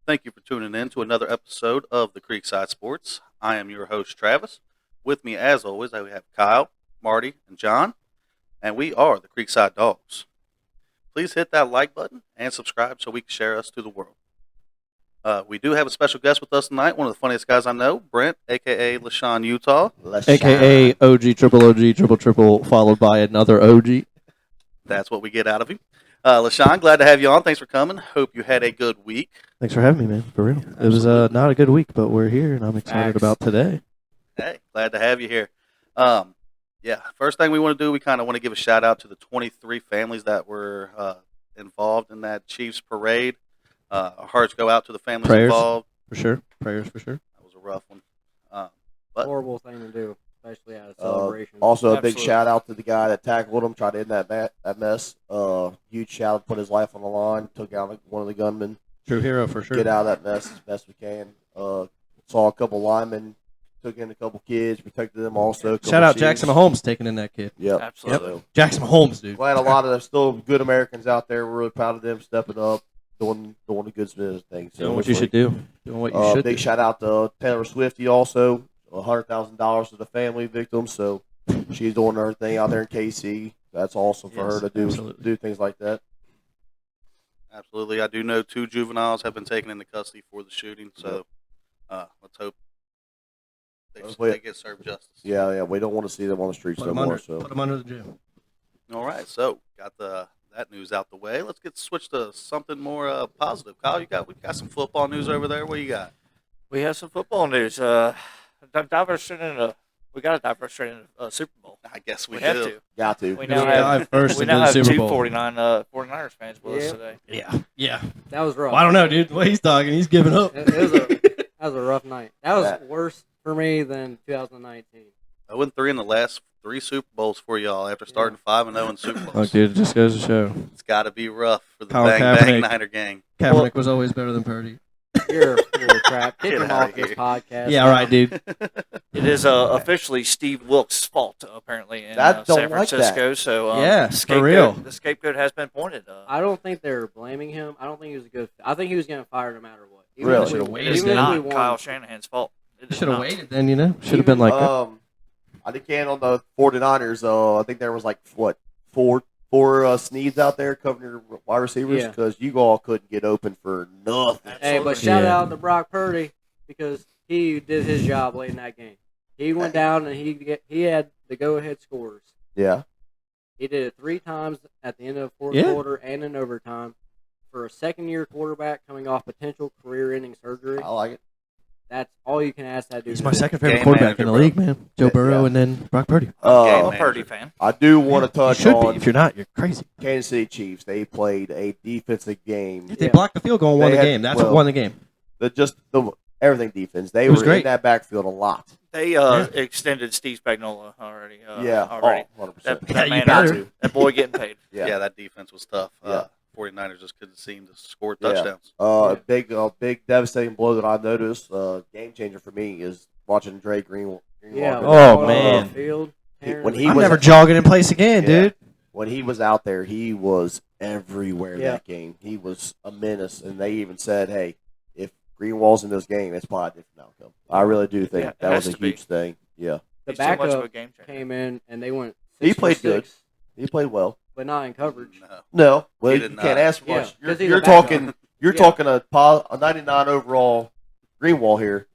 Thank you for tuning in to another episode of the Creekside Sports. I am your host, Travis. With me, as always, I have Kyle, Marty, and John, and we are the Creekside Dogs. Please hit that like button and subscribe so we can share us to the world. We do have a special guest with us tonight, one of the funniest guys I know, Brent, a.k.a. LaShawn Utah. AKA OG, triple, followed by another OG. That's what we get out of him. LaShawn, glad to have you on. Thanks for coming. Hope you had a good week. Thanks for having me, man. For real. It was not a good week, but we're here, and I'm excited about today. Hey, glad to have you here. First thing we want to do, we kind of want to give a shout out to the 23 families that were involved in that Chiefs parade. Our hearts go out to the families involved. For sure. Prayers for sure. That was a rough one. Horrible thing to do, especially at a celebration. Also, a big shout out to the guy that tackled him, tried to end that mess. Huge shout out, put his life on the line, took out one of the gunmen. True hero for sure. Get out of that mess as best we can. Saw a couple linemen, took in a couple kids, protected them also. Shout out Jackson Mahomes taking in that kid. Yep. Absolutely. So, Jackson Mahomes, dude. glad a lot of them still good Americans out there. We're really proud of them stepping up, doing the good thing. So Doing what you should do. Doing what you should big do. shout out to Taylor Swift also. $100,000 to the family victim. So she's doing her thing out there in KC. That's awesome for her to do things like that. Absolutely. I do know 2 juveniles have been taken into custody for the shooting, so let's hope they get served justice. Yeah. We don't want to see them on the streets no more. So Put them under the gym. All right, so got that news out the way. Let's get switched to something more positive. Kyle, we got some football news over there. What you got? We have some football news. We got to dive straight into Super Bowl. I guess we have do. to. got to. We now have Super two Bowl. 49ers fans with us today. Yeah. That was rough. Well, I don't know, dude. The way he's talking, he's giving up. That was a rough night. That was worse for me than 2019. 0-3 in the last 3 Super Bowls for y'all after starting 5-0 in Super Bowls. Look, dude, it just goes to show. It's got to be rough for the Colin Bang Kaepernick. Niner gang. Kaepernick was always better than Purdy. You're a crap. Get Get him outta off this here. podcast. Yeah, right, dude. It is officially Steve Wilkes' fault, apparently, in Don't San like Francisco. that. So, Yeah, for real. The scapegoat has been pointed. I don't think they're blaming him. I don't think he was a good. I think he was getting fired no matter what. Really? if we- Should've waited. It is even if we not won. Kyle Shanahan's fault. It is Should have not. waited then, you know? Should have been like that. I think on the 49ers, I think there was like, four Sneeds out there covering your wide receivers Yeah. because you all couldn't get open for nothing. Hey, but Absolutely. shout Yeah. out to Brock Purdy because he did his job late in that game. He went down and he had the go-ahead scores. Yeah. He did it 3 times at the end of the fourth Yeah. quarter and in overtime. For a second-year quarterback coming off potential career-ending surgery, I like it. that's all you can ask that dude. He's to my do. second favorite Game quarterback in manager, the bro. league, man. Joe Burrow Yeah. and then Brock Purdy. I'm Game a Purdy manager. fan. I do want to You touch should be. on If you're not, you're crazy. Kansas City Chiefs. They played a defensive game. They blocked the field goal and won They the had- game. That's well, what won the game. Everything defense. They It was were great. in that backfield a lot. They extended Steve Spagnuolo already. Yeah. Already. 100%. That you man, better. that boy getting paid. Yeah, that defense was tough. Yeah. 49ers just couldn't seem to score Yeah. touchdowns. A big devastating blow that I noticed, game changer for me is watching Dre Greenwald. Yeah. Oh, on man. the Field, When he I'm was never jogging in place again, Yeah. dude. when he was out there, he was everywhere Yeah. that game. He was a menace, and they even said, "Hey, if Greenwald's in this game, it's probably a different outcome." I really do think Yeah, it that was has a to be. huge thing. Yeah, the He's too much of a backup game changer. came in and they went. He 6 for played good. 6, he played well. but not in coverage. No. No, well, He you did can't not. ask for Yeah, much. 'cause he's You're a backup. talking. You're Yeah. talking a 99 overall Greenwald here.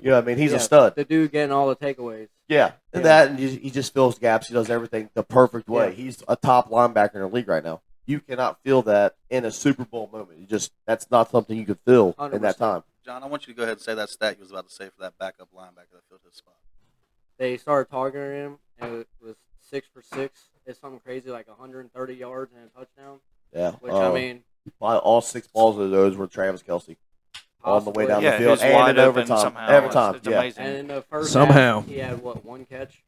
Yeah, I mean he's Yeah, a stud. The dude getting all the takeaways. Yeah, and Yeah. and he just fills gaps. He does everything the perfect way. Yeah. He's a top linebacker in the league right now. You cannot feel that in a Super Bowl moment. That's not something you could feel in 100%. that time. John, I want you to go ahead and say that stat you was about to say for that backup linebacker that filled his spot. They started targeting him, and it was 6 for 6. It's something crazy like 130 yards and a touchdown. Yeah, Which I mean, all 6 balls of those were Travis Kelce on the way down Yeah, the field he's and wide in open overtime. somehow. Every time, It's yeah. amazing. and in the first Somehow. half, he had what, 1 catch?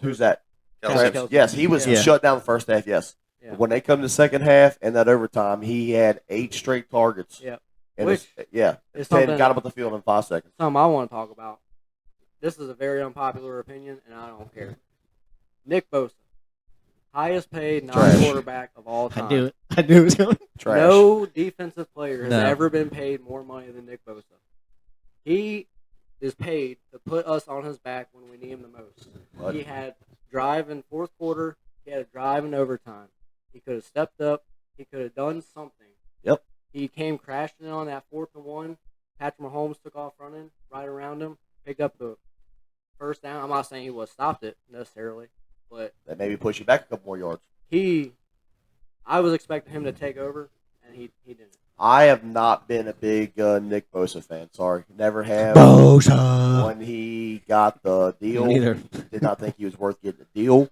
Who's that? Kelsey. Kelce. Yes, he was Yeah. shut down the first half. Yes, Yeah. when they come to the second half and that overtime, he had 8 straight targets. Yeah. and Which yeah, It's 10 something, got him at the field in 5 seconds. something I want to talk about. This is a very unpopular opinion, and I don't care. Nick Bosa, highest paid Trash. non-quarterback of all time. I knew it. I knew it was going. Trash. No defensive player has No. ever been paid more money than Nick Bosa. He is paid to put us on his back when we need him the most. What? He had drive in fourth quarter. He had a drive in overtime. He could have stepped up. He could have done something. Yep. He came crashing in on that 4th and 1. Patrick Mahomes took off running right around him, picked up the first down. I'm not saying he would have stopped it necessarily, but That maybe push you back a couple more yards. I was expecting him to take over, and he didn't. I have not been a big Nick Bosa fan. Sorry, never have. Bosa. When he got the deal, Neither. did not think he was worth getting the deal.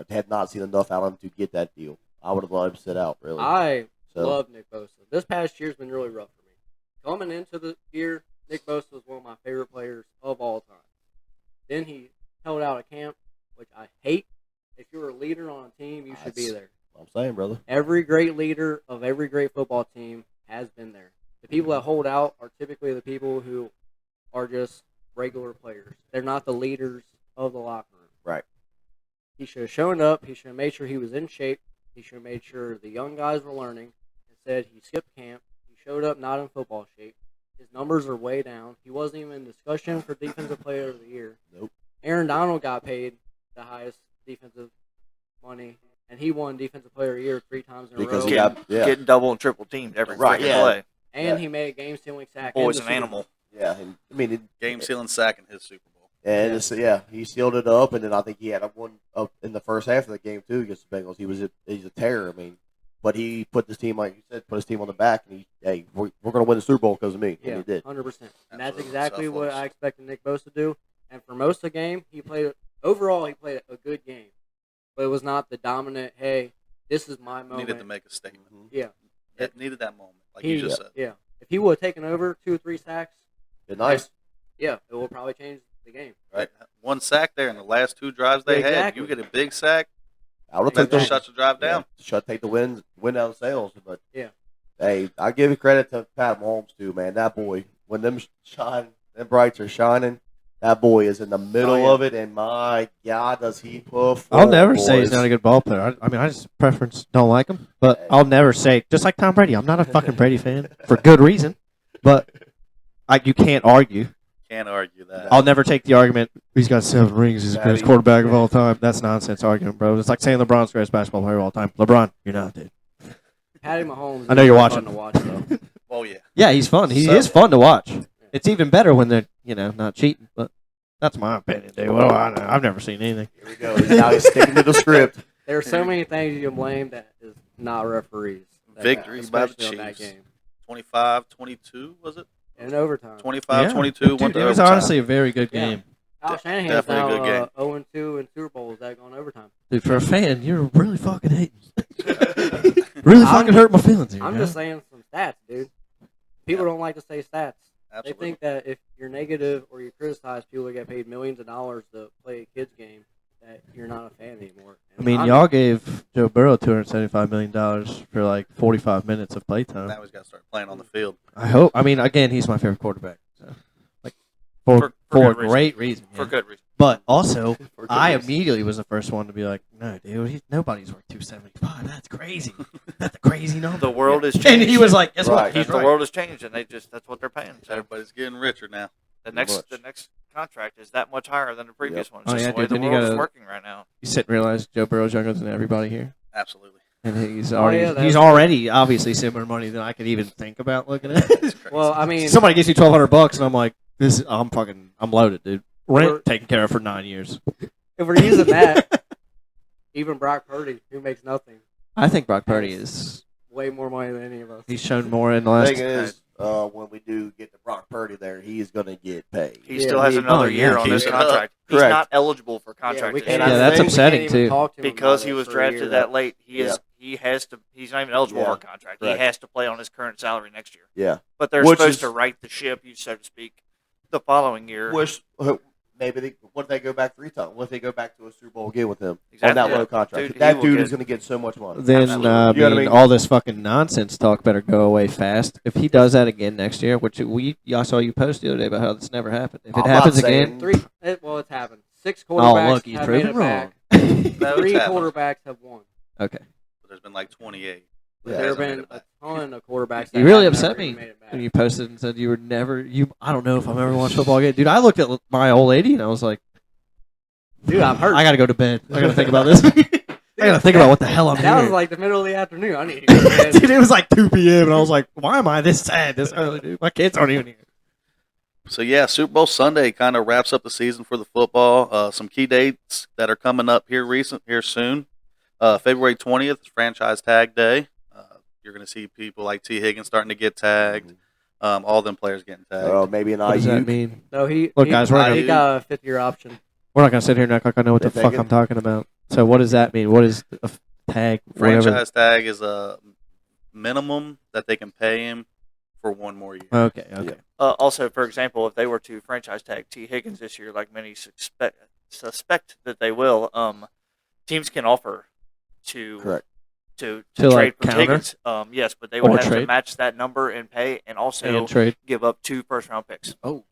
Had not seen enough out of him to get that deal. I would have let him sit out. Really. I So love Nick Bosa. This past year's been really rough for me. Coming into the year, Nick Bosa was one of my favorite players of all time. Then he held out a camp, which I hate. If you're a leader on a team, you should be That's- there. I'm saying, brother. Every great leader of every great football team has been there. The people that hold out are typically the people who are just regular players. They're not the leaders of the locker room. Right. He should have shown up. He should have made sure he was in shape. He should have made sure the young guys were learning. Instead, he skipped camp. He showed up not in football shape. His numbers are way down. He wasn't even in discussion for Defensive Player of the Year. Nope. Aaron Donald got paid the highest defensive money, and he won Defensive Player of the Year 3 times in a Because row. he got Getting double and triple teamed every Right, freaking yeah. play. And Yeah. he made a game-stealing sack. Boy's in an the Super animal. Bowl. Yeah, and, I mean, Game-sealing sack in his Super Bowl. and he sealed it up, and then I think he had one up in the first half of the game too against the Bengals. He's a terror. I mean, but he put his team, like you said, put his team on the back, and we're going to win the Super Bowl because of me, Yeah, and he did. 100%. And that's Absolutely exactly what selfless. I expected Nick Bosa to do. And for most of the game, he played a good game. But it was not the dominant, hey, this is my moment. Needed to make a statement. Yeah. It needed that moment, like He- you just said. Yeah. If he would have taken over 2 or 3 sacks, Good nice. yeah, it will probably change the game. Right. One sack there in the last 2 drives they had. Exactly. You get a big sack, I would have that took those. shuts the drive down. Take the win out of sales. But Yeah. hey, I give you credit to Pat Mahomes too, man. That boy, when them brights are shining, that boy is in the middle yeah. of it, and my God, does he perform? I'll never say he's boys. not a good ball player. I mean, I just preference don't like him, but I'll never say just like Tom Brady. I'm not a fucking Brady fan for good reason, but you can't argue. Can't argue that. I'll never take the argument. He's got 7 rings. He's the best quarterback of all time. That's nonsense argument, bro. It's like saying LeBron's the greatest basketball player of all time. LeBron, you're not, dude. Patty Mahomes I know is you're fun watching. to watch, though. Oh, yeah. Yeah, he's fun. He So- is fun to watch. It's even better when they're not cheating. But that's my opinion, dude. What do I know? I've never seen anything. Here we go. Now he's sticking to the script. There are so many things you can blame that is not referees. Victories by the especially on that Chiefs. game. 25-22, was it? In overtime. 25-22, Dude, went to it was overtime. honestly a very good Yeah. game. Kyle Shanahan's definitely a good now game. 0-2 in Super Bowls that going overtime. Dude, for a fan, you're really fucking hating. Really fucking hurt my feelings here. I'm man. just saying some stats, dude. People don't like to say stats. Absolutely. They think that if you're negative or you criticize people that get paid millions of dollars to play a kids game, that you're not a fan anymore. I And mean, I'm- y'all gave Joe Burrow $275 million for like 45 minutes of playtime. Now he's got to start playing on the field. I hope. I mean, again, he's my favorite quarterback. So, like, for For a good great reason. For yeah. good reason. But also, For I goodness. immediately was the first one to be like, no, dude, nobody's worth 275. That's crazy. That's a crazy number. The world is And changing. he was like, guess Right. what? He's the right. world has changed, and that's what they're paying. So Everybody's getting richer now. the Much. next contract is that much higher than the previous one. It's Oh, just yeah, the way dude, the then you world is gotta- working right now. You sit and realize Joe Burrow's younger than everybody here. Absolutely. And he's Oh, already yeah, that's he's true. already obviously similar money than I could even think about looking at. It's crazy. Well, I mean, Somebody gives you $1,200 and I'm like, I'm loaded, dude. Rent We're- taken care of for 9 years. if we're using that, even Brock Purdy, who makes nothing, I think Brock Purdy is way more money than any of us. he's shown more in the The last. thing is, when we do get the Brock Purdy there, he is going to get paid. He Yeah, still has he- another oh, yeah, year on keep this it up. contract. He's Correct. not eligible for contract we this can't year. Yeah, even- that's we can't upsetting, even too. talk to him Because about he it was for a drafted year. that late. Yeah. He's not even eligible Yeah. for a contract. Correct. He has to play on his current salary next year. Yeah. But they're Which supposed is- to right the ship, so to speak, the following year. Wish maybe what if they go back 3 times? What if they go back to a Super Bowl again with him on Exactly. that Yeah. low contract? Dude, he that will dude get- is going to get so much money. Then Absolutely. I You know what I mean, mean? all this fucking nonsense talk better go away fast. If he does that again next year, which I saw you post the other day about how this never happened. If it I'm not happens saying- again, It's happened. 6 quarterbacks look, he's have made proven it back wrong. No, it's 3 happened. quarterbacks have won. Okay. There's been like 28. But Yeah. there have Hasn't made been it a back. ton of quarterbacks. You that really have upset never me even made it back. when you posted and said you were never. I don't know if I've ever watched football again, dude. I looked at my old lady and I was like, Dude, I'm hurt. I gotta go to bed. I gotta think about this. I gotta think about what the hell I'm That was doing. like the middle of the afternoon. I need to go to bed. Dude, it was like 2 p.m. and I was like, why am I this sad this early, dude? My kids aren't even here. So yeah, Super Bowl Sunday kind of wraps up the season for the football. Some key dates that are coming up here soon. February 20th is Franchise Tag Day. You're going to see people like T. Higgins starting to get tagged. All them players getting tagged. Maybe an What does that IU. mean? No, Look, guys, we're he got a 5th-year option. We're not gonna sit here and act like I know what the They fuck take it? I'm talking about. So what does that mean? What is a tag? Whatever. Franchise tag is a minimum that they can pay him for 1 more year. Okay. Also, for example, if they were to franchise tag T. Higgins this year, like many suspect that they will, teams can offer to Correct. to To, trade like, for counter? Higgins. Yes, but they would Or have to trade? match that number and pay, and also And trade. give up 2 first-round picks Oh.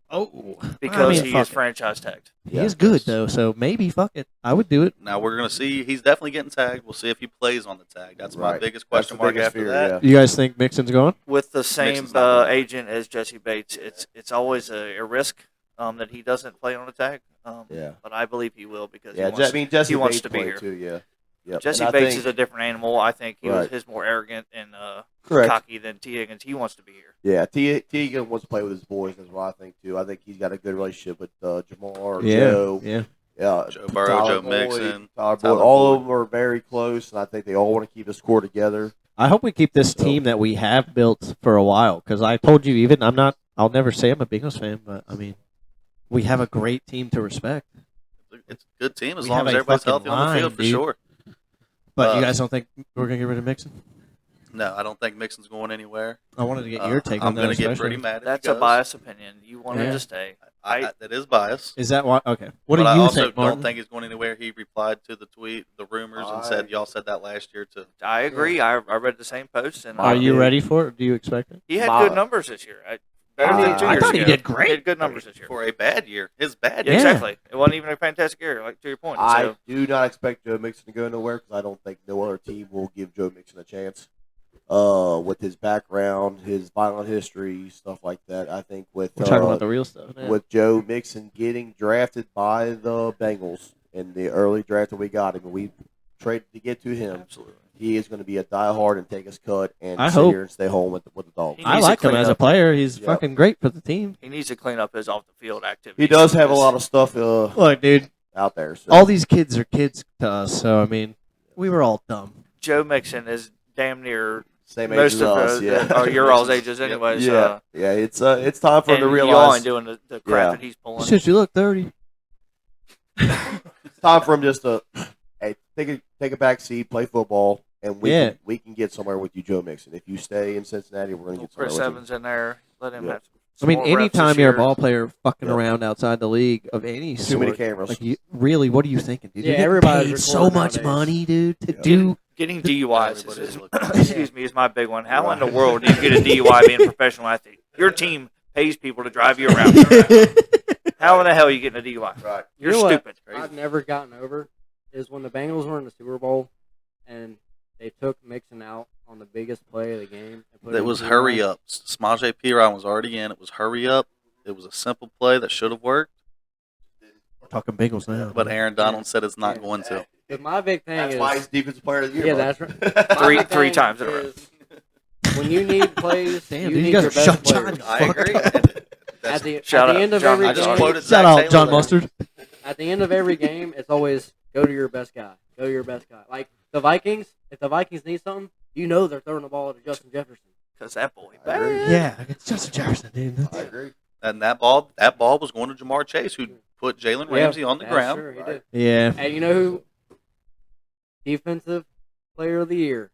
because I mean, he fuck is it. franchise tagged. He is good though, so maybe fuck it. I would do it. Now we're going to see. He's definitely getting tagged. We'll see if he plays on the tag. That's my Right. biggest That's question the mark biggest after fear, that. yeah. You guys think Mixon's going? With the same Mixon's not going. agent as Jesse Bates, it's always a risk that he doesn't play on the tag. Yeah. But I believe he will because Yeah, he wants, Jesse he wants Bates to be played here. too. Yeah. Yep. Jesse And I Bates think- is a different animal. I think he was Right. his more arrogant and correct. cocky than T. Higgins. He wants to be here. Yeah, T wants to play with his boys. That's what I think too. I think he's got a good relationship with Jamar, Yeah. Joe, Yeah. Joe Burrow, Tyler Joe Boyd, Mixon, Tyler Boyd. Tyler All Boyd. of them are very close, and I think they all want to keep this core together. I hope we keep this So- team that we have built for a while. Because I told you, even I'll never say I'm a Bengals fan, but I mean, we have a great team to respect. It's a good team as We long have as a everybody's fucking healthy on the line, field for dude. sure. But you Uh, guys don't think we're gonna get rid of Mixon? No, I don't think Mixon's going anywhere. I wanted to get your take on I'm that. going to get especially. pretty mad if That's he a goes. biased opinion. You want him Yeah. to stay. That is bias. Is that why? Okay. What But do I you also think, Martin? don't think he's going anywhere. He replied to the tweet, the rumors, and said y'all said that last year too. I agree. I read the same post, and Are you dude. ready for it? Do you expect it? he had My- good numbers this year. Better I than 2 I years thought he ago. did great. He had good numbers this year. For a bad year, his bad Yeah, year. Yeah. exactly. It wasn't even a fantastic year, like to your point. I So do not expect Joe Mixon to go nowhere because I don't think no other team will give Joe Mixon a chance. With his background, his violent history, stuff like that. I think with We're talking about the real stuff. Man. with Joe Mixon getting drafted by the Bengals in the early draft that we got him, and we traded to get to him. absolutely. He is going to be a diehard and take his cut and I sit hope- here and stay home with the dogs. He I needs to like him clean as a up. player. He's Yep. fucking great for the team. He needs to clean up his off the field activity. He does have a lot of stuff Look, dude, out there. So. all these kids are kids to us. So I mean, we were all dumb. Joe Mixon is damn near same age most as of us. Yeah, your all's ages, anyways. yeah, yeah. It's time for him And to y'all realize. ain't doing the crap Yeah. that he's pulling. Since you look 30. It's time for him just to hey take a back seat, play football, and we can get somewhere with you, Joe Mixon. If you stay in Cincinnati, we're going to get somewhere Chris with Evans in there. Let him Yeah. have. I mean, more reps anytime this you're a year. ball player fucking Yep. around outside the league of any you. Too sort, many cameras. like, really, what are you thinking, dude? Yeah, You're getting everybody's paid so recording much nowadays. money, dude, to Yeah. do. Getting DUIs Everybody's is, looking. excuse me, is my big one. How in the Right. world do you get a DUI being a professional athlete? Your team pays people to drive you around. How in the hell are you getting a DUI? right. You're You know what? stupid. I've never gotten over is when the Bengals were in the Super Bowl and they took Mixon out on the biggest play of the game. And put It him was in hurry line. up. Samaje Perine was already in. It was hurry up. It was a simple play that should have worked, We're talking Bengals now. but Aaron Donald said it's not Yeah. going to. But my big thing That's is why he's defensive player of the year. Yeah, bud. that's right. Three- my big three thing times in a row. is when you need plays, Damn, you dude, you need guys your are best shut players. John. I agree. At the, Shout at the out, end of John. every I just game, quoted Shout Zach out, Taylor John there. Mustard. at the end of every game, it's always go to your best guy. Go to your best guy. Like the Vikings, if the Vikings need something, you know they're throwing the ball to Justin Jefferson. Because that boy. I agree. Yeah, it's Justin Jefferson, dude. I agree. And that ball was going to Jamar Chase, who put Jalen Ramsey on the that's ground. Sure, he Right. did. Yeah. And you know who? Defensive Player of the Year,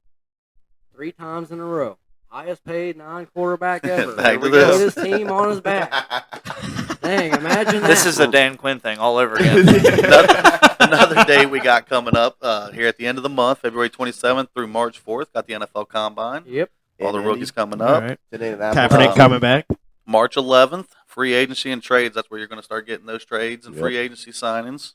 3 times in a row. Highest paid non-quarterback ever. Back to Put this. his team on his back. Dang, imagine that. This is the Dan Quinn thing all over again. Another day we got coming up here at the end of the month, February 27th through March 4th. Got the NFL Combine. Yep. All the And rookies coming All up. right. It's in Indianapolis. Kaepernick coming back. March 11th, free agency and trades. That's where you're going to start getting those trades and Yep. free agency signings.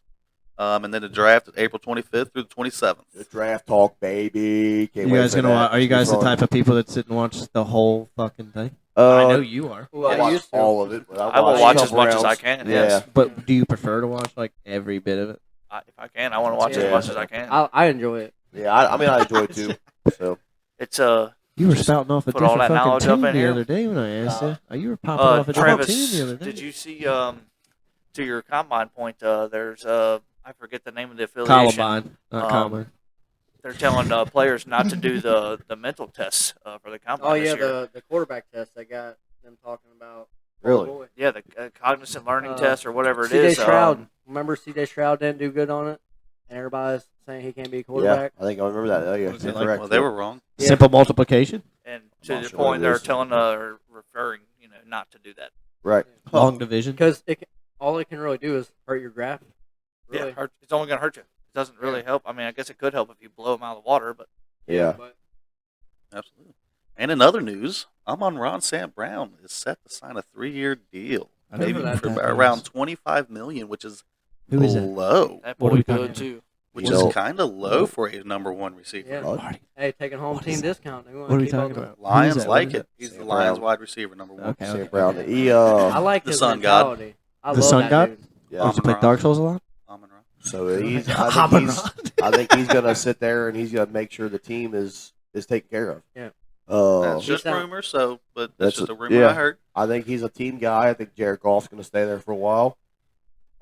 And then the draft is April 25th through the 27th. The draft talk, baby. Can't You wait guys for gonna? that. Are you It's gonna be guys the fun. type of people that sit and watch the whole fucking thing? I know you are. Well, I I watch used to. all of it. But I will watched a watch as couple much as I rounds. can. Yeah. Yes. But do you prefer to watch like every bit of it? If I can, I want to watch Yeah. as much as I can. I enjoy it. Yeah, I mean, I enjoy it too. So It's You were Just spouting off a put all different that fucking knowledge up tune in the here. other day when I asked you. You were popping off a different tune the other Travis, day. did you see to your combine point? There's I forget the name of the affiliation. Columbine, not Um, Combine. They're telling players not to do the mental tests for the combine Oh this yeah, year. the quarterback test. I got them talking about. Really? Oh, boy. Yeah, the cognizant learning Uh, test or whatever it C.J. is. Stroud. Remember C.J. Stroud didn't do good on it, and everybody's saying he can't be a yeah, quarterback. I think I remember that. Oh yeah, Was you're it like, correct. well, they were wrong. Yeah. Simple multiplication, and I'm to not the sure what point it they're is. telling or referring, not to do that. right. long division. Because all it can really do is hurt your graph. Really. Yeah, it's only going to hurt you. It doesn't really help. I mean, I guess it could help if you blow them out of the water, but Yeah. But Absolutely. And in other news, Amon-Ra St. Brown is set to sign a 3-year deal, I don't maybe know what for that around means. $25 million, which is Who is that? low, that What are boy we talking good about? too. which You know- is kind of low for a number one receiver. Yeah. Marty, hey, taking home What team is that? discount. They wanna what are we keep all talking the- about? Who is Lions that? What like is it. that? He's the St. Lions Brown. wide receiver, number one. Okay, St. okay. Brown. I like The his Sun God. mentality. I The love Sun that God? dude. Yeah. Oh, you play Dark Souls a lot? Amon-Ra. So he's. I Amon-Ra. think he's gonna sit there and he's gonna make sure the team is taken care of. Yeah. That's just sound- rumor, but that's That's just a- a rumor yeah. I heard. I think he's a team guy. I think Jared Goff's gonna stay there for a while.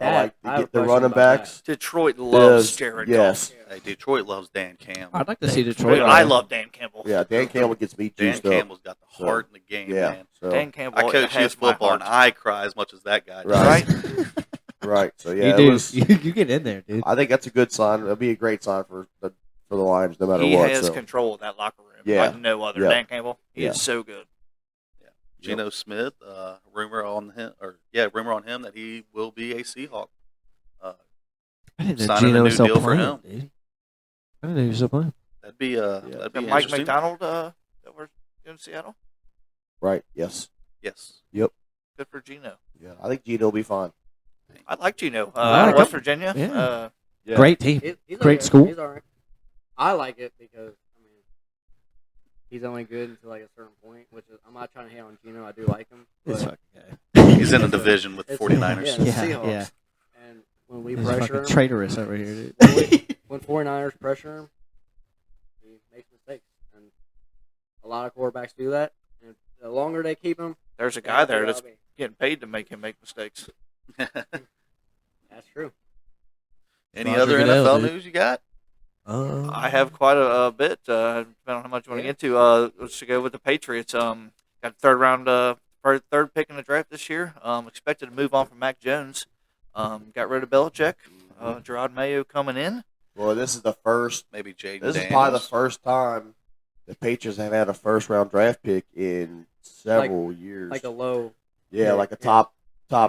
I That- like I to have get the a question running about that. backs. Detroit loves Yes, Jared yes. Goff. Hey, Detroit loves Dan Campbell. I'd like to see Detroit. I love Dan Campbell. Yeah, Dan Campbell gets me Dan juiced up. Campbell's got the heart in the game, Yeah. man. So Dan Campbell I coach has youth my football, and heart. I cry as much as that guy does. Right. right. So yeah, You it do. was- You get in there, dude. I think that's a good sign. It'll be a great sign for the Lions, no matter He what. has So. control of that locker room Yeah. like no other. Yeah. Dan Campbell, he Yeah. is so good. Geno Smith, rumor on him that he will be a Seahawk. I didn't know signing a Geno new was still deal for playing, him. dude. I didn't know he was still playing. That'd be The Mike interesting. McDonald that we're in Seattle. Right. Yes. Yes. Good for Geno. Yeah. I think Gino will be fine. I like Geno. I Out like of West him. Virginia. Yeah. Yeah. Great team. He's Great okay. school. He's all right. I like it because he's only good until like a certain point. Which is, I'm not trying to hate on Gino. I do like him. This But fucking guy. He's in a It's a- division with it's 49ers. Yeah, the Yeah, Seahawks. yeah. And when we He's pressure fucking him, traitorous over here, dude. when 49ers pressure him, he makes mistakes. And a lot of quarterbacks do that. And the longer they keep him, There's a the guy there happier that's I'll be. getting paid to make him make mistakes. That's true. Any Roger other Goodell, NFL dude. news you got? I have quite a bit. Depending on how much you want to get into. Let's go with the Patriots. Got the third pick in the draft this year. Expected to move on from Mac Jones. Got rid of Belichick. Gerard Mayo coming in. Well, this is the first. Maybe Jaden This Daniels. is probably the first time the Patriots have had a first round draft pick in several years. Like a low. yeah, like a top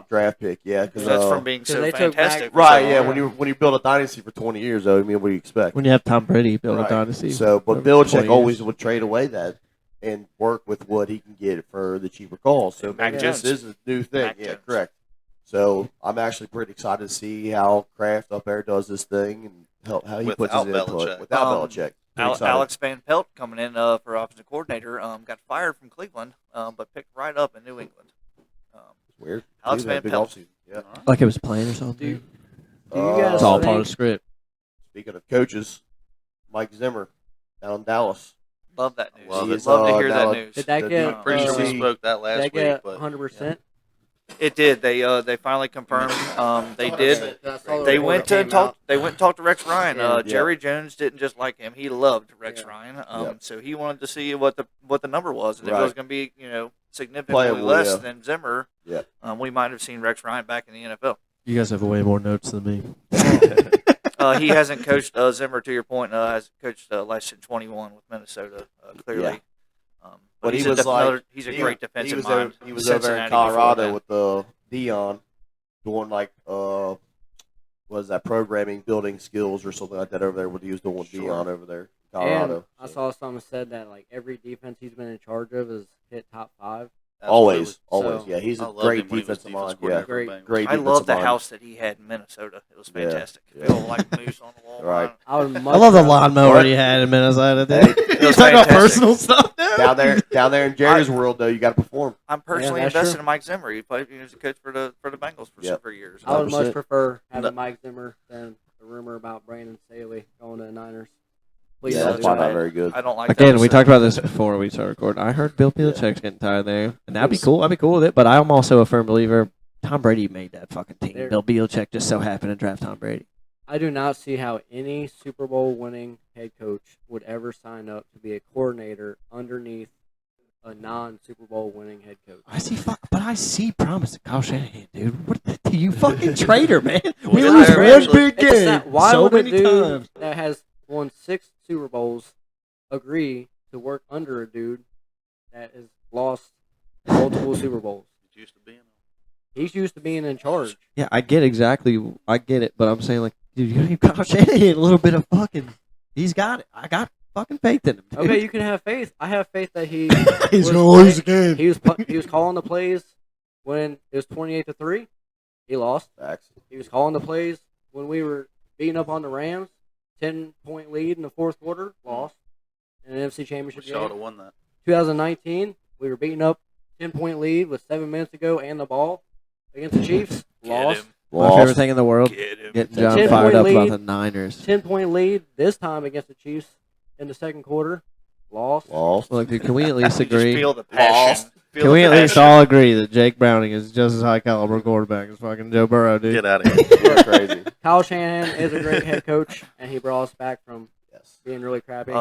draft pick. Yeah, because That's from being 'cause so they took fantastic. Mac- for right. so Yeah, long. when you build a dynasty for 20 years, though, I mean, what do you expect? When you have Tom Brady build Right. a dynasty. So, but over Belichick 20 always years. would trade away that and work with what he can get for the cheaper calls. So Mac maybe Jones. this is a new thing. Mac yeah, Jones. correct. So I'm actually pretty excited to see how Kraft up there does this thing and how he puts his Without input Belichick. without Um, Belichick. Pretty excited. Alex Van Pelt coming in for offensive coordinator. Got fired from Cleveland, but picked right up in New England. It's weird. Alex Cleveland had a big Van Pelt. offseason. Yeah. Like it was playing or something. Do you Uh, guys It's all think- part of the script. Speaking of coaches, Mike Zimmer down in Dallas. Love that news. Love it. Love to hear Now that it- news. Did that The get? deep- Pretty sure we Uh, spoke that Did last that week, get but 100%? It did. They finally confirmed. They did. I saw the They report went that to came talk. out. They went and talked to Rex Ryan. Yeah. Jerry Jones didn't just like him; he loved Rex Yeah. Ryan. Yeah. So he wanted to see what the number was, and if it Right. was going to be significantly Playable, less yeah. than Zimmer, Yeah. we might have seen Rex Ryan back in the NFL. You guys have way more notes than me. He hasn't coached Zimmer, to your point. Has coached less than 21 with Minnesota. Clearly, Yeah. but But he's he was he's a he- great defensive he was mind. Over, he was over in Cincinnati before Colorado that. with Dion doing like what is that programming, building skills or something like that over there. What he was doing with Sure. Dion over there, in And Colorado. I saw something said that like every defense he's been in charge of has hit top 5. Always. So- Yeah, he's I a loved great him when he was defensive mind. defensive Yeah, coordinator for the Great. Bengals. great. I love defensive the mind. house that he had in Minnesota. It was Yeah, fantastic. yeah. Feel like moose on the wall. Right. I would I much love the rather- lawnmower he had in Minnesota. Hey, Dude. it You was talking about fantastic. personal stuff now? down there in Jerry's world, though, you got to perform. I'm personally that's invested true. in Mike Zimmer. He played. He was a coach for the Bengals for Yep. several years. I would much 100%. prefer having No. Mike Zimmer than the rumor about Brandon Staley going to the Niners. Please Yeah, don't that's do probably that. not very good. I don't like that. Again, we talked decision. about this before we started recording. I heard Bill Belichick's getting tired there, and that'd be cool. I'd be cool with it. But I'm also a firm believer. Tom Brady made that fucking team. There- Bill Belichick just so happened to draft Tom Brady. I do not see how any Super Bowl winning head coach would ever sign up to be a coordinator underneath a non-Super Bowl winning head coach. I see promise in Kyle Shanahan, dude. What the, you fucking traitor, man? We Yeah, lose they're one actually- big It's game not- why so would many a dude times. that has won 6 Super Bowls agree to work under a dude that has lost multiple Super Bowls? He's used to being. He's used to being in charge. Yeah, I get it, but I'm saying, like, dude, you gotta give Kyle Shanahan a little bit of fucking. He's got it. I got fucking faith in him. Dude. Okay, you can have faith. I have faith that he He's was gonna lose play- again. he was calling the plays when it was 28-3. He lost. Facts. He was calling the plays when we were beating up on the Rams, 10-point lead in the fourth quarter, lost in an NFC We Championship should have game. won that. 2019, we were beating up 10-point lead with 7 minutes to go and the ball against the Chiefs, lost. My favorite thing in the world, Get him. getting John 10-point fired up about lead. the Niners. 10-point lead this time against the Chiefs in the second quarter, lost. Lost. Look, dude, can we at least You just agree? feel the passion. Feel Can the we at least passion. all agree that Jake Browning is just as high caliber quarterback as fucking Joe Burrow, dude? Get out of here. You're crazy. Kyle Shanahan is a great head coach, and he brought us back from Yes. being really crappy.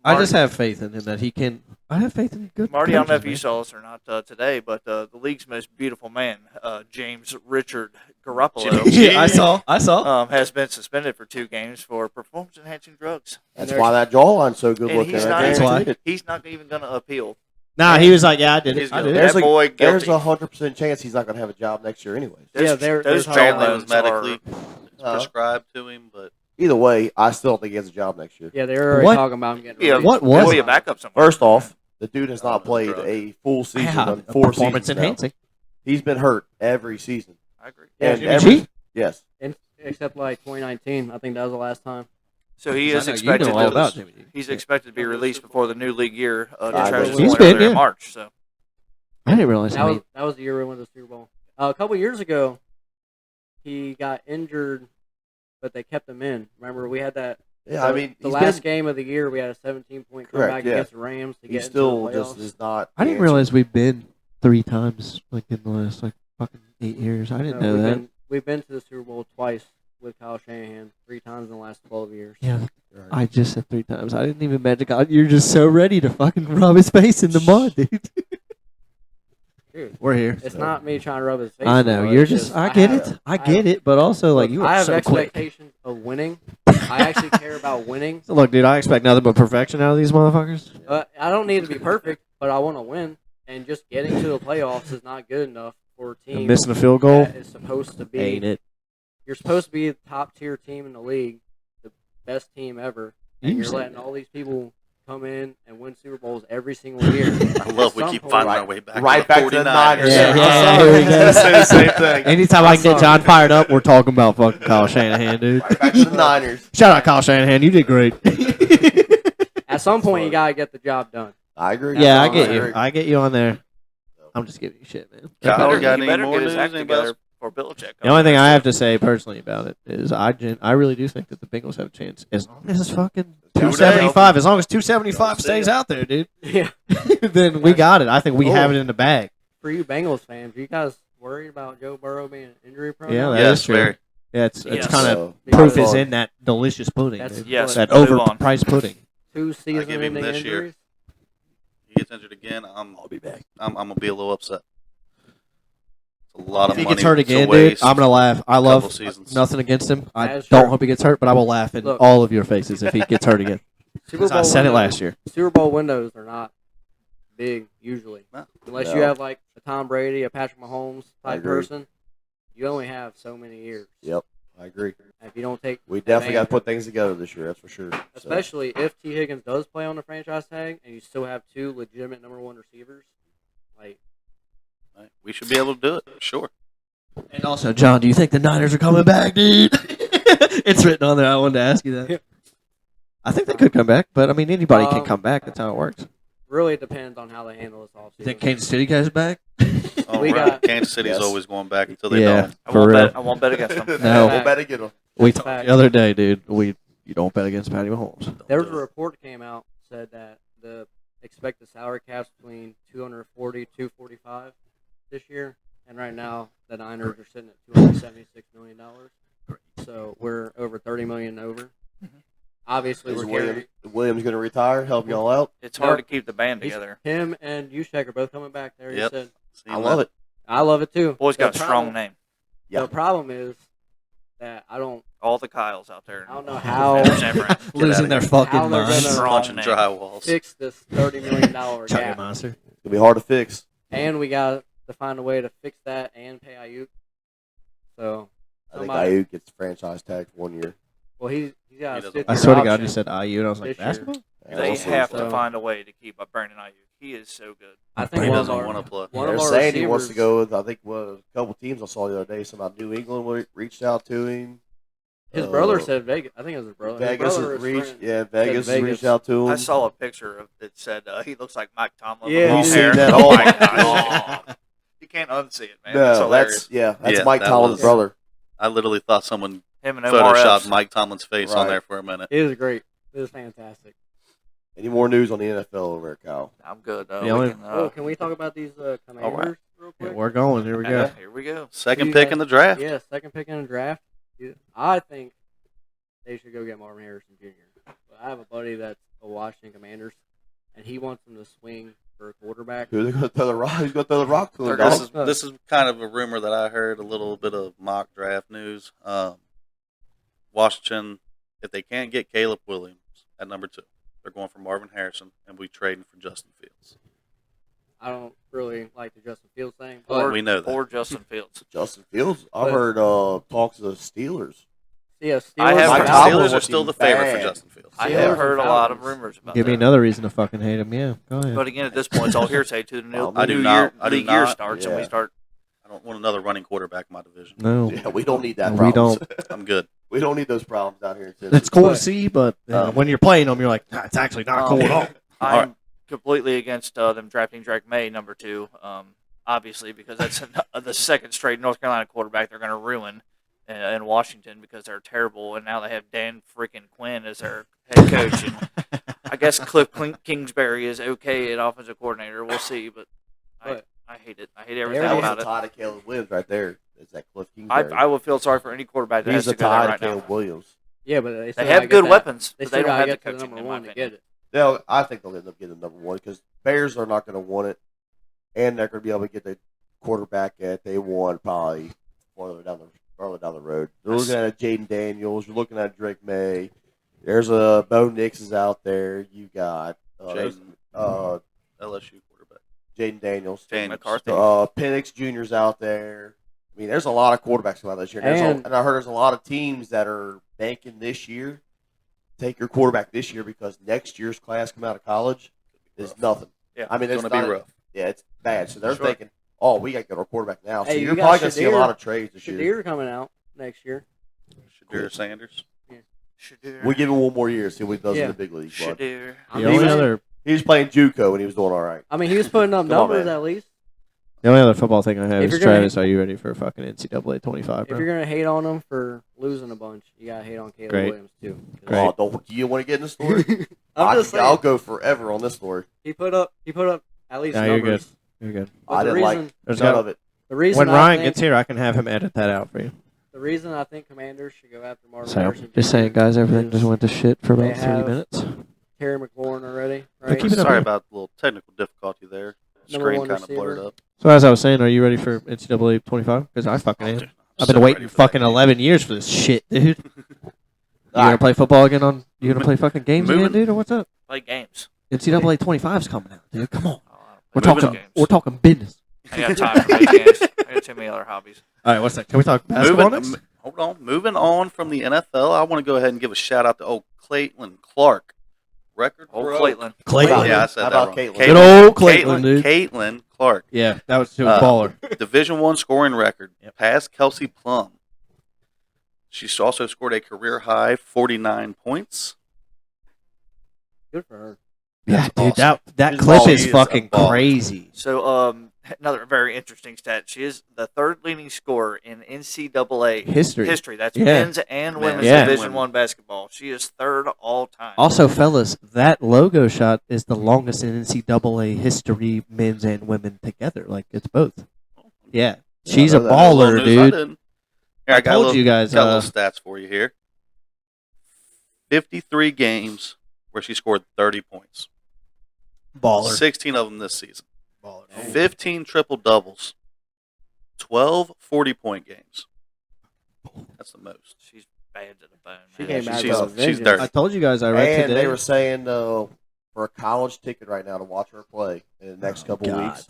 I just have faith in him that he can. I have faith in good. Marty, I don't know if coaches, you saw this or not today, but the league's most beautiful man, James Richard Garoppolo, man. Yeah, I saw. has been suspended for 2 games for performance-enhancing drugs. That's why that jawline's so good And looking. he's I not, That's why. guarantee it. he's not even going to appeal. Nah, he was like, yeah, I did He's it. I good. did it. There's That a- boy There's guilty. 100% chance he's not going to have a job next year, anyways. Those, Yeah, those there's Apparently, it was jaw medically Huh? prescribed to him, but Either way, I still don't think he has a job next year. Yeah, they're already What? talking about him getting Yeah, released. What He'll was be a backup somewhere. First off, the dude has not Oh, played drug. a full season Yeah, on 4 performance seasons now. enhancing. He's been hurt every season. I agree. Yeah, And Jimmy every, G? yes. Except like 2019, I think that was the last time. So he is I know expected you know all to. about Jimmy G. He's expected to be released before the new league year. I Travis agree. He's point been, earlier in yeah. March. So I didn't realize That was the year we went to the Super Bowl. A couple years ago, he got injured, but they kept him in. Remember, we had that. Yeah, I mean, the he's last been, game of the year, we had a 17-point Correct, comeback yeah. against the Rams to he get still into the just playoffs. is not. I didn't the realize we've been 3 times like in the last like fucking 8 years. I didn't know that. We've been to the Super Bowl twice with Kyle Shanahan, 3 times in the last 12 years. Yeah, answer. Right. I just said 3 times. I didn't even imagine. God, you're just so ready to fucking rub his face in the mud, dude. Dude, We're here. it's So- not me trying to rub his face. I in the know mud, you're it's just. I get have- it. I get it. But also, like, Look, you I are have so quick. expectations of winning. I actually care about winning. So look, dude, I expect nothing but perfection out of these motherfuckers. I don't need to be perfect, but I want to win. And just getting to the playoffs is not good enough for a team And missing a field goal that is supposed to be. ain't it? You're supposed to be the top tier team in the league, the best team ever, and You you're said letting that. all these people come in and win Super Bowls every single year. I love we Some keep point- finding our Right- way back right to the back to the 49ers. Niners. Yeah, here we go. Say the same thing. Anytime I can get John fired up, we're talking about fucking Kyle Shanahan, dude. Right back to the Niners. Shout out Kyle Shanahan, you did great. At some point, you gotta get the job done. I agree. Yeah, I all get I you. agree. I get you on there. I'm just giving you shit, man. Kyle, better, you got he any better more get his news? act Anybody else? together for Belichick. The only thing I have to say personally about it is I really do think that the Bengals have a chance as long as it's fucking 275. As long as 275 stays out there, dude, Yeah. then we got it. I think we have it in the bag. For you Bengals fans, are you guys worried about Joe Burrow being injury prone? Yeah, that Yes, is true. very. Yeah, it's Yes. kind of So, proof Because is in that delicious pudding, That's dude. Yes, That move on. overpriced pudding. 2 give him season-ending this year. injuries. He gets injured again. I'll be back. I'm gonna be a little upset. It's a lot If of he money gets hurt to again, dude, waste. I'm gonna laugh. I couple love seasons. nothing against him. I That is don't true. hope he gets hurt, but I will laugh in Look. all of your faces if he gets hurt again. Super Bowl I said it windows- last year. Super Bowl windows are not big usually, No. unless No. you have like a Tom Brady, a Patrick Mahomes I type agree. person. You only have so many years. Yep, I agree. And if you don't take, We definitely got to advantage put of things together this year. That's for sure. it, So, especially if T Higgins does play on the franchise tag, and you still have 2 legitimate number 1 receivers, like we should be able to do it. Sure. And also, John, do you think the Niners are coming back, dude? It's written on there. I wanted to ask you that. I think they could come back, but I mean, anybody can come back. That's how it works. Really depends on how they handle this offseason. You think Kansas City comes back? All We right. got- Kansas City's Yes. always going back until they Yeah, don't. I won't bet against them. No. We'll bet against them. We Fact. talked the other day, dude. You don't bet against Patty Mahomes. There was a report that came out said that the expected salary cap's between 240, 245 this year, and right now the Niners are sitting at $276 million. So we're over $30 million over. Obviously, Is we're carrying Williams going to retire? Help y'all out? It's hard to keep the band he's- together. him and Juszczyk are both coming back there. Yep. He said, See I love it. I love it too. Boy's got The a strong problem- name. Yeah. The problem is that I don't All the Kyles out there. I don't know how- Losing their fucking How they're minds. gonna- Strong Punching name. drywalls. fix this $30 million Chucky gap. Monster. It's going to be hard to fix. And we got to find a way to fix that and pay Ayuk. So, I think somebody- Ayuk gets franchise tagged 1 year. well, he's got He a doesn't- fifth I year swear to God, option. you said IU, and I was like, This year. basketball? Yeah, They we'll see. have so. to find a way to keep up Brandon Ayuk. He is so good. I think He one doesn't of our, want to play. one They're of our saying he wants to receivers- go with, I think, a couple teams I saw the other day. Somehow New England reached out to him. His brother said Vegas. I think it was his brother. Vegas his brother has or his reached. friend. Yeah, Vegas has Vegas. reached out to him. I saw a picture that said he looks like Mike Tomlin. Yeah, with you long hair. seen that? Oh Oh my my gosh. You can't unsee it, man. It's No, hilarious. that's Yeah, Mike that Tomlin's was- brother. I literally thought someone Him and photoshopped MRFs. Mike Tomlin's face on Right. there for a minute. It was great. It was fantastic. Any more news on the NFL over there, Kyle? I'm good. The We only- can, Oh, can we talk about these commanders real Yeah, quick? we're going. Here we go. Here we go. Second You pick guys- in the draft. Yeah, second pick in the draft. Yeah, I think they should go get Marvin Harrison Jr. But I have a buddy that's a Washington Commanders, and he wants him to swing for a quarterback. Who's going to throw the rock? Who's going to throw the rock to him, This dog? is this is kind of a rumor that I heard, a little bit of mock draft news. Washington, if they can't get Caleb Williams at number 2, they're going for Marvin Harrison, and we trading for Justin Fields. I don't really like the Justin Fields thing, Or- but we know that. Or Justin Fields. Justin Fields. I've But- heard talks of the Steelers. yeah, Steelers. I have The heard- Tomlin Steelers are wants still him the favorite for bad. Justin Fields. I Steelers have and heard a lot of Falcons. rumors about Give me that. another reason to fucking hate him. Yeah, go ahead. But again, at this point, it's all hearsay too. The new, I the do new not- year, I do league year not- starts and we yeah. start. I don't want another running quarterback in my division. No. Yeah, we don't need that. We Problems. I'm good. We don't need those problems down here in Tennessee. It's cool to But- see, but when you're playing them, you're like, nah, it's actually not cool at all. I'm Alright. completely against them drafting Drake May number 2. Obviously, because that's the second straight North Carolina quarterback they're going to ruin in Washington because they're terrible, and now they have Dan freaking Quinn as their head coach. And I guess Cliff Kingsbury is okay at offensive coordinator. We'll see, but But- I hate it. I hate everything There He's about the it. tie to Caleb Williams right there. It's that Cliff I, Kingsbury. I would feel sorry for any quarterback that He's has the to go there tie to right now. Caleb Williams. Yeah, but they, They still have gotta good get that- weapons, They but still they don't gotta have the get to the coaching, number in my one to opinion. get it. I think they'll end up getting number 1 because Bears are not going to want it, and they're going to be able to get the quarterback that they want probably farther down the road. They're looking at Jaden Daniels. You're looking at Drake May. There's a Bo Nix is out there. You got Jaden, Jaden LSU quarterback. Daniels. Daniels. McCarthy. Penix Jr.'s out there. I mean, there's a lot of quarterbacks coming out this year. And I heard there's a lot of teams that are banking this year. Take your quarterback this year because next year's class coming out of college is nothing. Yeah, I mean, It's it's going to be not- rough. Yeah, it's bad. So they're Sure. thinking, oh, we got to get our quarterback now. So Hey, you're you got probably going to see a Shadir. lot of trades this year. Shadir coming out next year. Shadir Sanders. Shadir. We'll give him one more year, see what he does Yeah. in the big league. Bud. Shadir. I The mean, only he was- other He was playing JUCO and he was doing all right. I mean, he was putting up Come on, numbers man. at least. football thing I have If is you're gonna- Travis. Are you ready for fucking NCAA 25, If bro? you're gonna hate on him for losing a bunch, you gotta hate on Caleb Great. Williams too. 'Cause Great. Oh, do you want to get in the story? I'm just saying, I'll go forever on this story. he put up at least Yeah, you're good. numbers. You're good. But I the didn't reason, like There's none no- of it. the reason When I Ryan think, gets here, I can have him edit that out for you. the reason I think Commanders should go after Marvin So, Harrison. just Jr. saying, guys, everything is just went to shit for they about 3 have- minutes. Terry McLaurin already, But right? keep it up, Sorry man. about the little technical difficulty there. Number Screen one kind of blurred receiver. up. So, as I was saying, are you ready for NCAA 25? Because I fucking am. I've So been ready waiting for that fucking game. 11 years for this shit, dude. You gonna play football again on? You gonna play fucking games again, Moving- dude, or what's up? Play games. NCAA 25's coming out, dude. Come on, Oh, we're moving talking. games. We're talking business. I got time for play games. I got too many other hobbies. All right, what's that? Can we talk basketball next? Hold on. Moving on from the NFL, I want to go ahead and give a shout out to old Caitlin Clark. Record Old broke. Clayton. Clayton. Yeah, I said How that about wrong. Caitlin? Good old Caitlin, dude. Caitlin Clark. Yeah, that was a Uh, baller. Division I scoring record. Yep. Past Kelsey Plum. She's also scored a career high 49 points. Good for her. Yeah, That's dude, awesome. that She's clip baller. is She is a fucking baller. crazy. So, another very interesting stat. She is the third leading scorer in NCAA History. That's Yeah. men's and Men's women's and Division women. I basketball. She is third all time. Also, fellas, that logo shot is the longest in NCAA history, men's and women together. Like, it's both. Yeah. She's I a know that. Little baller, news I dude. didn't. Here, I got a told little, you guys. got little stats for you here. 53 games where she scored 30 points. 16 of them this season. 15 triple doubles. 12 40-point games. That's the most. She's bad to the bone. She man. came she's- out she's- with a she's vengeance. dirty. I told you guys I read And today. they were saying for a college ticket right now to watch her play in the next couple God. weeks,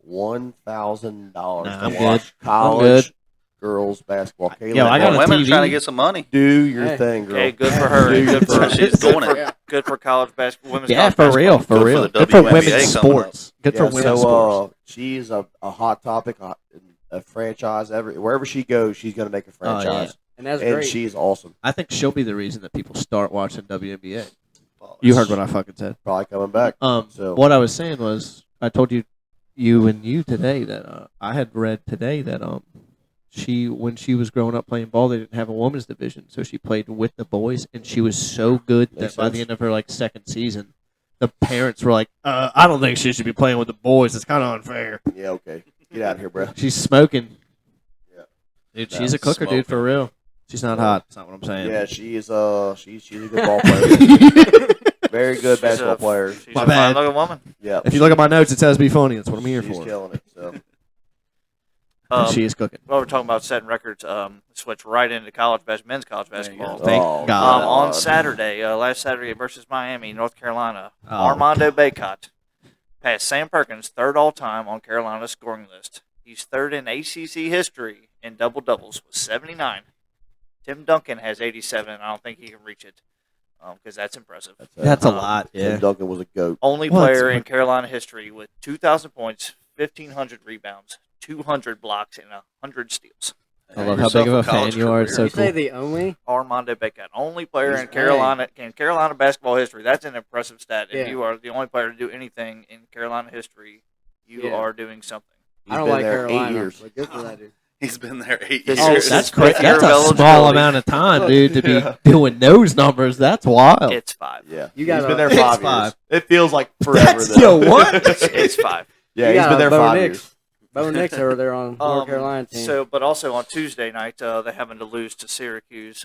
$1,000 Nah, to I'm watch good. college girls basketball. Yo, I got Well, a women are TV. trying to get some money. do your Hey. thing, girl. Okay, good for her. Do your Good for her. thing. She's doing it. Yeah. Good for college basketball. Women's Yeah, college for basketball. real, for Good for real. the Good for WNBA women's coming up. sports. Good for Yeah, women's so sports. she's a hot topic. A franchise. Wherever she goes, she's going to make a Oh, yeah. franchise. And that's And great. she's awesome. I think she'll be the reason that people start watching WNBA. You heard what I fucking said. Probably coming back. So What I was saying was, I told you today that I had read today that when she was growing up playing ball, they didn't have a women's division, so she played with the boys, and she was so good that Makes by the sense. end of her second season, the parents were like, "I don't think she should be playing with the boys. It's kind of unfair." yeah, okay. Get out of here, bro. She's smoking. Yeah. Dude, No, she's a cooker, dude, for smoking. real. She's not hot. That's not what I'm saying. Yeah, she is. She's a good ball player. Very good basketball player. She's My a bad. fine-looking woman. Yeah. If you look at my notes, it says be funny. That's what I'm here She's for. killing it. So She is cooking. While we're talking about setting records, switch right into men's college basketball. go. Thank Oh, God. On Saturday, last Saturday versus Miami, North Carolina, Oh, Armando Bacot passed Sam Perkins third all time on Carolina's scoring list. He's third in ACC history in double doubles with 79. Tim Duncan has 87, and I don't think he can reach it because that's impressive. That's a lot. Tim Yeah. Duncan was a goat. Only Well, player it's- in Carolina history with 2,000 points, 1,500 rebounds, 200 blocks, and 100 steals. I love how big of a fan you are. It's so you say cool. the only? Armando Bacot, only player He's in Carolina basketball history. That's an impressive stat. Yeah. If you are the only player to do anything in Carolina history, you Yeah. are doing something. He's I don't been like there Carolina. 8 years. But good for that dude. He's been there 8 This years. is- That's Fifth great. year That's of a small eligibility. amount of time, dude, to be doing those numbers. That's wild. It's 5. Yeah, You he's got been there It's 5 years. five. It feels like forever. That's though. yo what? It's 5. Yeah, You he's got been there Bo 5 Nix. years. Bo Nix over there on North Carolina team. So, but also on Tuesday night, they happened to lose to Syracuse,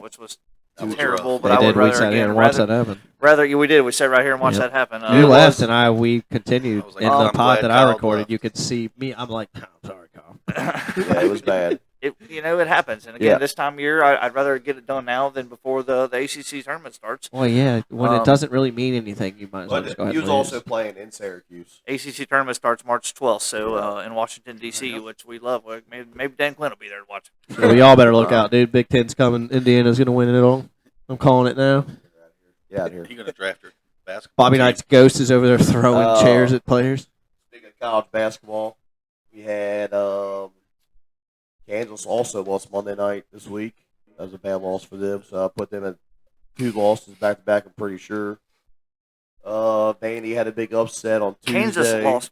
which was That was terrible. rough. But They I would did. We rather sat here again, and watched rather, that happen. rather we did. We sat right here and watched Yep. that happen. You It left, was- and we continued I was like, in the I'm pod glad that I Kyle recorded. left. You could see me. I'm like, I'm sorry, Kyle. Yeah, it was bad. it happens. And again, Yeah. this time of year, I'd rather get it done now than before the ACC tournament starts. Well, yeah. When it doesn't really mean anything, you might as well just go But ahead he and was lose. also playing in Syracuse. ACC tournament starts March 12th, so in Washington D.C., which we love. Maybe Dan Quinn will be there to watch. So y'all better look out, dude. Big Ten's coming. Indiana's gonna win it all. I'm calling it now. Get out of here. You're going to draft her basketball Bobby team. Knight's ghost is over there throwing Oh. chairs at players. Speaking of college basketball, we had Kansas also lost Monday night this week. That was a bad loss for them, so I put them at 2 losses back to back. I'm pretty sure. Vandy had a big upset on Tuesday. Kansas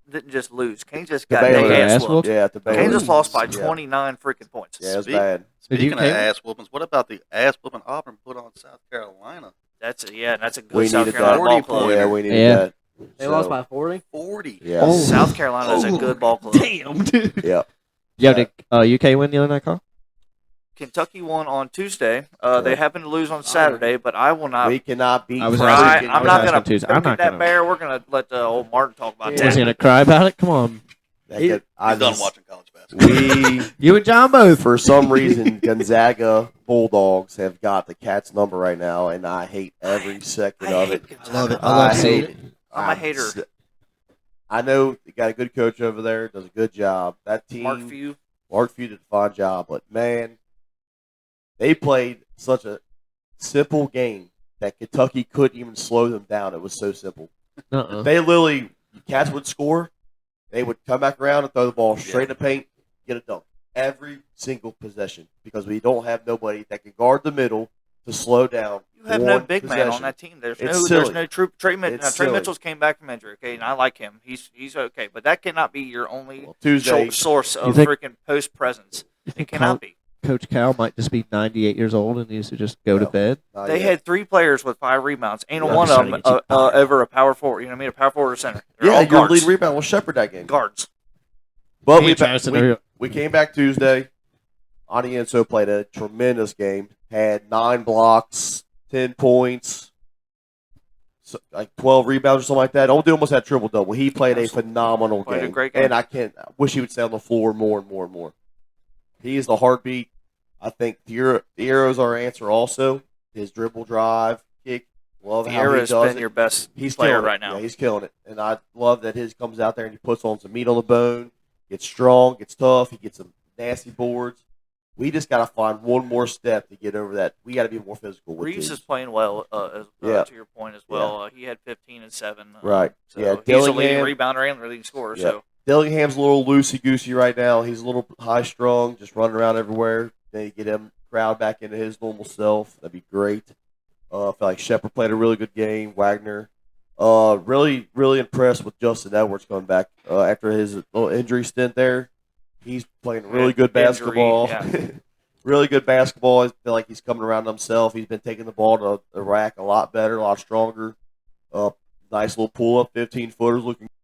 didn't just lose. Kansas The got Baylor their ass ass whooped? whooped. Yeah, at the Baylor. Kansas lost by Yeah. 29 freaking points. Yeah, it was Speak- bad. Did you Speaking of came? ass whoopings, what about the ass whooping Auburn put on South Carolina? That's a good We South needed Carolina that. ball 40 club. points. Yeah, we needed Yeah. that. they So, lost by 40. 40. Yeah. Oh. South Carolina is a good ball club. Damn, dude. Yeah. Yo, did UK win the other night, Carl? Kentucky won on Tuesday. They happened to lose on Saturday, but I will not. We cannot beat. I was cry. asking- I'm was not asking going Tuesday. to I'm not that gonna- bear. We're going to let old Martin talk about Yeah. Was he that. gonna cry about it? Come on. That He- could- I He's done just- watching college basketball. You and John both. For some reason, Gonzaga Bulldogs have got the Cats number right now, and I hate every second of it. Kentucky. I love it. I I love hate seeing it. it. I'm a hater. I know they got a good coach over there, does a good job. That team, Mark Few. Mark Few did a fine job, but man, they played such a simple game that Kentucky couldn't even slow them down. It was so simple. Uh-uh. They literally, Cats would score, They would come back around and throw the ball straight in the paint, get a dunk. Every single possession, because we don't have nobody that can guard the middle to slow down. You have no big man on that team. There's no true Trey Mitchell's came back from injury, okay, and I like him. He's okay, but that cannot be your only source of freaking post presence. It cannot be. Coach Cal might just be 98 years old and needs to just go to bed. They had 3 players with 5 rebounds. Ain't one of them ever a power forward. You know what I mean? A power forward or center. They're all your lead rebound was Shepard that game. Guards. But we came back Tuesday. Anienso played a tremendous game. Had 9 blocks, 10 points, like 12 rebounds or something like that. Dude almost had triple-double. He played a phenomenal game. A great game. And I wish he would stay on the floor more and more and more. He is the heartbeat. I think the Arrow's our answer also. His dribble drive, kick, love how he does it. He's been your best player right now. Yeah, he's killing it. And I love that his comes out there and he puts on some meat on the bone, gets strong, gets tough, he gets some nasty boards. We just got to find one more step to get over that. We got to be more physical with Reeves these. is playing well, to your point as well. Yeah. He had 15 and 7. Right. So yeah, he's a leading rebounder and leading scorer. Yeah. So Dillingham's a little loosey-goosey right now. He's a little high-strung, just running around everywhere. They get him crowd back into his normal self. That'd be great. I feel like Shepard played a really good game. Wagner. Really, really impressed with Justin Edwards coming back after his little injury stint there. He's playing really good basketball. Really good basketball. I feel like he's coming around himself. He's been taking the ball to the rack a lot better, a lot stronger. Nice little pull-up, 15-footers looking